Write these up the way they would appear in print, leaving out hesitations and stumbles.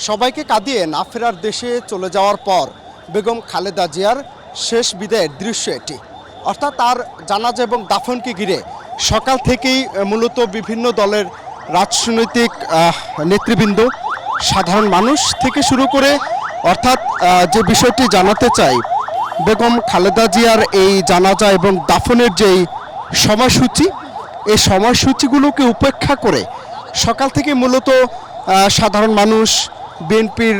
সবাইকে কাঁদিয়ে না ফেরার দেশে চলে যাওয়ার পর বেগম খালেদা জিয়ার শেষ বিদায়ের দৃশ্য এটি। অর্থাৎ তার জানাজা এবং দাফনকে ঘিরে সকাল থেকেই মূলত বিভিন্ন দলের রাজনৈতিক নেতৃবৃন্দ, সাধারণ মানুষ থেকে শুরু করে অর্থাৎ যে বিষয়টি জানাতে চাই, বেগম খালেদা জিয়ার এই জানাজা এবং দাফনের যেই সময়সূচি, এই সময়সূচিগুলোকে উপেক্ষা করে সকাল থেকে মূলত সাধারণ মানুষ, বিএনপির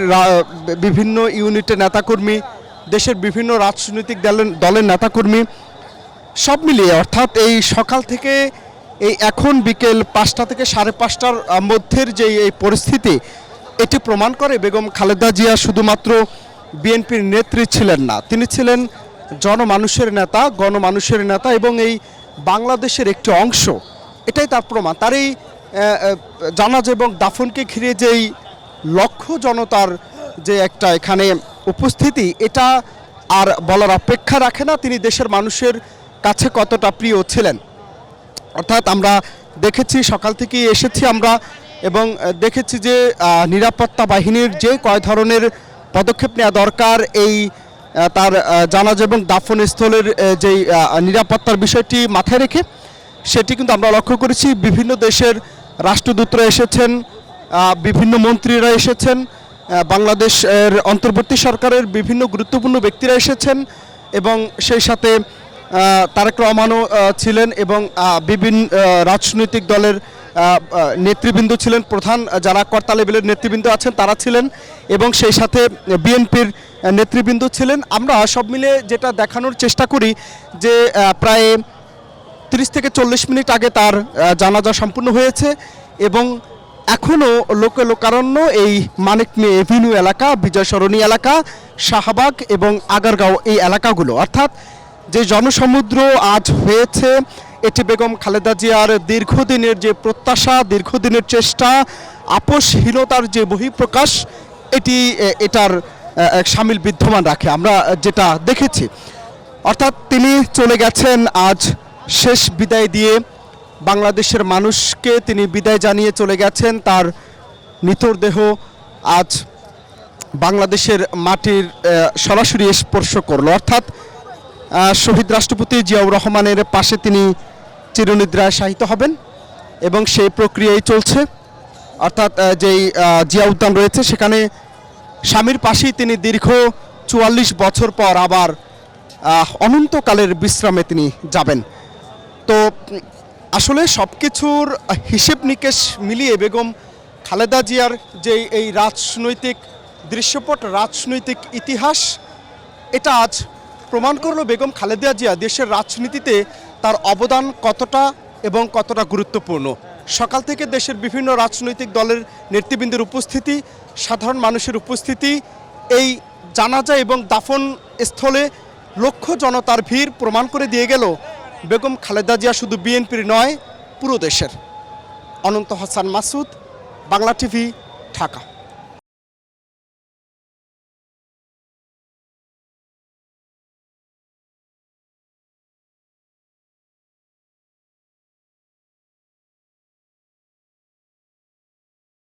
বিভিন্ন ইউনিটের নেতাকর্মী, দেশের বিভিন্ন রাজনৈতিক দলের নেতাকর্মী সব মিলিয়ে অর্থাৎ এই সকাল থেকে এই এখন বিকেল 5টা থেকে 5:30টার মধ্যের যে এই পরিস্থিতি, এটি প্রমাণ করে বেগম খালেদা জিয়া শুধুমাত্র বিএনপির নেত্রী ছিলেন না, তিনি ছিলেন জনমানুষের নেতা, গণমানুষের নেতা এবং এই বাংলাদেশের একটি অংশ। এটাই তার প্রমাণ। তার এই জানাজা এবং দাফনকে ঘিরে যেই লক্ষ জনতার যে একটা এখানে উপস্থিতি, এটা আর বলার অপেক্ষা রাখে না তিনি দেশের মানুষের কাছে কতটা প্রিয় ছিলেন। অর্থাৎ আমরা দেখেছি, সকাল থেকেই এসেছি আমরা এবং দেখেছি যে নিরাপত্তা বাহিনীর যে কয় ধরনের পদক্ষেপ নেওয়া দরকার এই তার জানাজা এবং দাফন স্থলের যেই নিরাপত্তার বিষয়টি মাথায় রেখে সেটি কিন্তু আমরা লক্ষ্য করেছি। বিভিন্ন দেশের রাষ্ট্রদূতরা এসেছেন, বিভিন্ন মন্ত্রীরা এসেছেন, বাংলাদেশের অন্তর্বর্তী সরকারের বিভিন্ন গুরুত্বপূর্ণ ব্যক্তিরা এসেছেন এবং সেই সাথে তারেক রহমানও ছিলেন এবং বিভিন্ন রাজনৈতিক দলের নেতৃবৃন্দ ছিলেন, প্রধান যারা কর্তা লেভেলের নেতৃবৃন্দ আছেন তারা ছিলেন এবং সেই সাথে বিএনপির নেতৃবৃন্দ ছিলেন। আমরা সব মিলে যেটা দেখানোর চেষ্টা করি যে প্রায় 30 থেকে 40 মিনিট আগে তার জানাজা সম্পূর্ণ হয়েছে এবং এখনও লোকারণ্য এই মানিক মিয়া এভিনিউ এলাকা, বিজয় সরণি এলাকা, শাহবাগ এবং আগারগাঁও এই এলাকাগুলো, অর্থাৎ যে জনসমুদ্র আজ হয়েছে, এটি বেগম খালেদা জিয়ার দীর্ঘদিনের যে প্রত্যাশা, দীর্ঘদিনের চেষ্টা, আপোষহীনতার যে বহিঃপ্রকাশ, এটার সামিল বিদ্যমান রাখে আমরা যেটা দেখেছি। অর্থাৎ তিনি চলে গেছেন আজ শেষ বিদায় দিয়ে, বাংলাদেশের মানুষকে তিনি বিদায় জানিয়ে চলে গেছেন। তার নিথর দেহ আজ বাংলাদেশের মাটির সরাসরি স্পর্শ করলো, অর্থাৎ শহীদ রাষ্ট্রপতি জিয়াউর রহমানের পাশে তিনি চিরনিদ্রায় শায়িত হবেন এবং সেই প্রক্রিয়াই চলছে। অর্থাৎ যেই জিয়া উদ্যান রয়েছে সেখানে স্বামীর পাশেই তিনি দীর্ঘ 44 বছর পর আবার অনন্তকালের বিশ্রামে তিনি যাবেন। তো আসলে সব কিছুর হিসেব নিকেশ মিলিয়ে বেগম খালেদা জিয়ার যে এই রাজনৈতিক দৃশ্যপট, রাজনৈতিক ইতিহাস, এটা আজ প্রমাণ করলো বেগম খালেদা জিয়া দেশের রাজনীতিতে তার অবদান কতটা এবং কতটা গুরুত্বপূর্ণ। সকাল থেকে দেশের বিভিন্ন রাজনৈতিক দলের নেতৃবৃন্দের উপস্থিতি, সাধারণ মানুষের উপস্থিতি, এই জানাজা এবং দাফন স্থলে লক্ষ জনতার ভিড় প্রমাণ করে দিয়ে গেল বেগম খালেদা জিয়া শুধু বিএনপির নয়, পুরো দেশের। অনন্ত হাসান মাসুদ, বাংলা টিভি, ঢাকা।